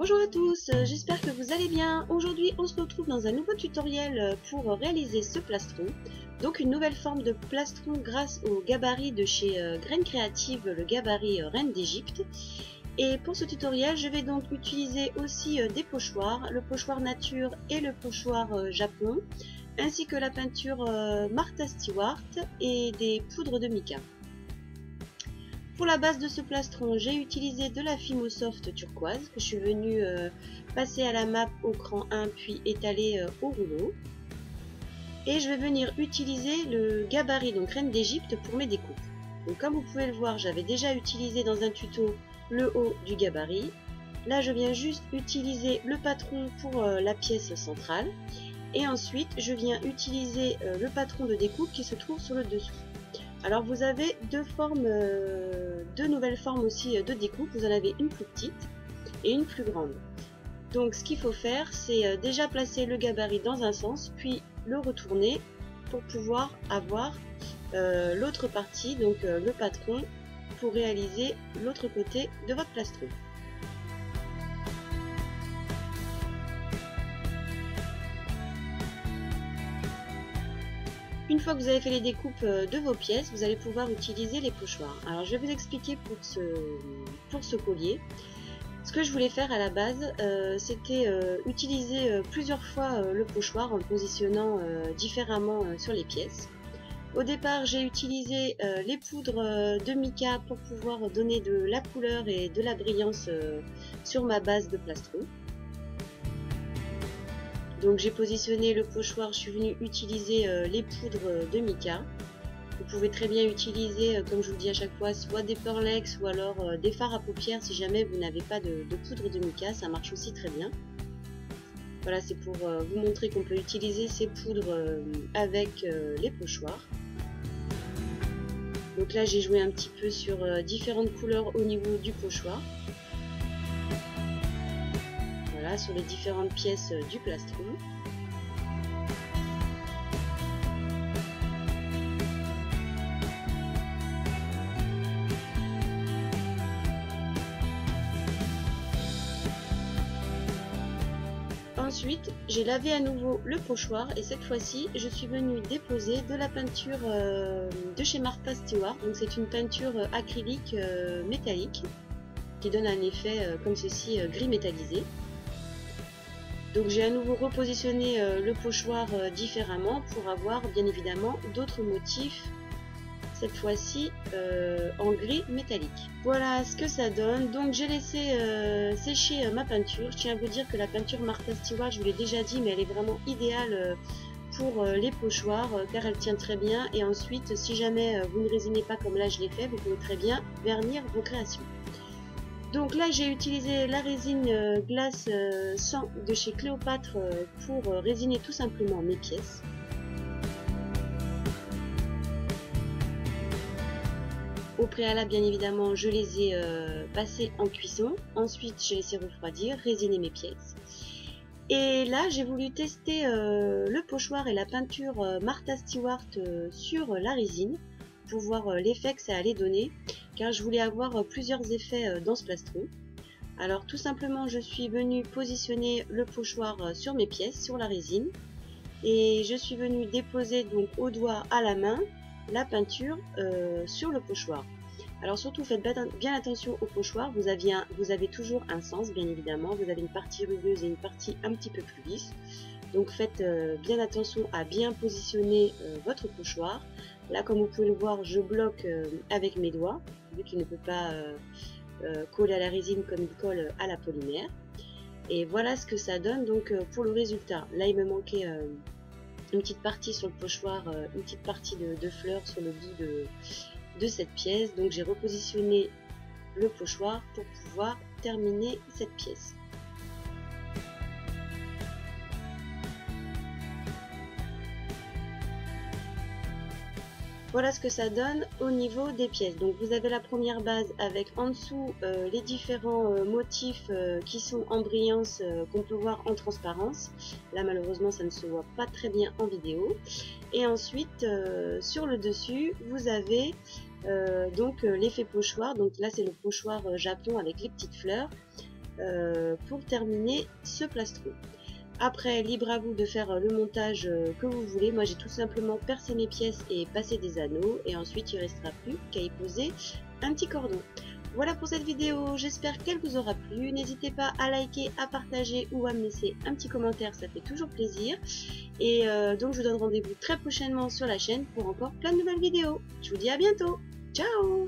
Bonjour à tous, j'espère que vous allez bien. Aujourd'hui on se retrouve dans un nouveau tutoriel pour réaliser ce plastron. Donc une nouvelle forme de plastron grâce au gabarit de chez Graines Créatives, le gabarit Reine d'Égypte. Et pour ce tutoriel je vais donc utiliser aussi des pochoirs, le pochoir nature et le pochoir Japon, ainsi que la peinture Martha Stewart et des poudres de mica. Pour la base de ce plastron, j'ai utilisé de la Fimo Soft turquoise que je suis venue passer à la map au cran 1 puis étaler au rouleau. Et je vais venir utiliser le gabarit, donc Reine d'Égypte, pour mes découpes. Donc comme vous pouvez le voir, j'avais déjà utilisé dans un tuto le haut du gabarit. Là je viens juste utiliser le patron pour la pièce centrale. Et ensuite je viens utiliser le patron de découpe qui se trouve sur le dessous. Alors vous avez deux nouvelles formes aussi de découpe, vous en avez une plus petite et une plus grande. Donc ce qu'il faut faire, c'est déjà placer le gabarit dans un sens, puis le retourner pour pouvoir avoir l'autre partie, donc le patron, pour réaliser l'autre côté de votre plastron. Une fois que vous avez fait les découpes de vos pièces, vous allez pouvoir utiliser les pochoirs. Alors je vais vous expliquer pour ce collier. Ce que je voulais faire à la base, c'était utiliser plusieurs fois le pochoir en le positionnant différemment sur les pièces. Au départ, j'ai utilisé les poudres de mica pour pouvoir donner de la couleur et de la brillance sur ma base de plastron. Donc j'ai positionné le pochoir, je suis venue utiliser les poudres de mica. Vous pouvez très bien utiliser, comme je vous dis à chaque fois, soit des Pearlex ou alors des fards à paupières si jamais vous n'avez pas de poudre de mica, ça marche aussi très bien. Voilà, c'est pour vous montrer qu'on peut utiliser ces poudres avec les pochoirs. Donc là j'ai joué un petit peu sur différentes couleurs au niveau du pochoir. Voilà, sur les différentes pièces du plastron. Ensuite, j'ai lavé à nouveau le pochoir et cette fois-ci, je suis venue déposer de la peinture de chez Martha Stewart. Donc c'est une peinture acrylique métallique qui donne un effet comme ceci gris métallisé. Donc j'ai à nouveau repositionné le pochoir différemment pour avoir bien évidemment d'autres motifs, cette fois-ci en gris métallique. Voilà ce que ça donne. Donc j'ai laissé sécher ma peinture. Je tiens à vous dire que la peinture Martha Stewart, je vous l'ai déjà dit, mais elle est vraiment idéale pour les pochoirs car elle tient très bien. Et ensuite, si jamais vous ne résinez pas comme là je l'ai fait, vous pouvez très bien vernir vos créations. Donc là j'ai utilisé la résine glace 100 de chez Cléopâtre pour résiner tout simplement mes pièces. Au préalable bien évidemment je les ai passées en cuisson, ensuite j'ai laissé refroidir, résiner mes pièces. Et là j'ai voulu tester le pochoir et la peinture Martha Stewart sur la résine pour voir l'effet que ça allait donner, car je voulais avoir plusieurs effets dans ce plastron. Alors tout simplement je suis venue positionner le pochoir sur mes pièces, sur la résine, et je suis venue déposer donc au doigt à la main la peinture sur le pochoir. Alors surtout faites bien attention au pochoir, vous avez toujours un sens bien évidemment, vous avez une partie rugueuse et une partie un petit peu plus lisse. Donc faites bien attention à bien positionner votre pochoir. Là comme vous pouvez le voir, je bloque avec mes doigts, vu qu'il ne peut pas coller à la résine comme il colle à la polymère. Et voilà ce que ça donne donc pour le résultat. Là il me manquait une petite partie sur le pochoir, une petite partie de fleurs sur le bout de cette pièce. Donc j'ai repositionné le pochoir pour pouvoir terminer cette pièce. Voilà ce que ça donne au niveau des pièces. Donc vous avez la première base avec en dessous les différents motifs qui sont en brillance qu'on peut voir en transparence. Là malheureusement ça ne se voit pas très bien en vidéo. Et ensuite sur le dessus vous avez donc l'effet pochoir. Donc là c'est le pochoir Japon avec les petites fleurs. pour terminer ce plastron. Après, libre à vous de faire le montage que vous voulez. Moi, j'ai tout simplement percé mes pièces et passé des anneaux. Et ensuite, il ne restera plus qu'à y poser un petit cordon. Voilà pour cette vidéo. J'espère qu'elle vous aura plu. N'hésitez pas à liker, à partager ou à me laisser un petit commentaire. Ça fait toujours plaisir. Et donc, je vous donne rendez-vous très prochainement sur la chaîne pour encore plein de nouvelles vidéos. Je vous dis à bientôt. Ciao!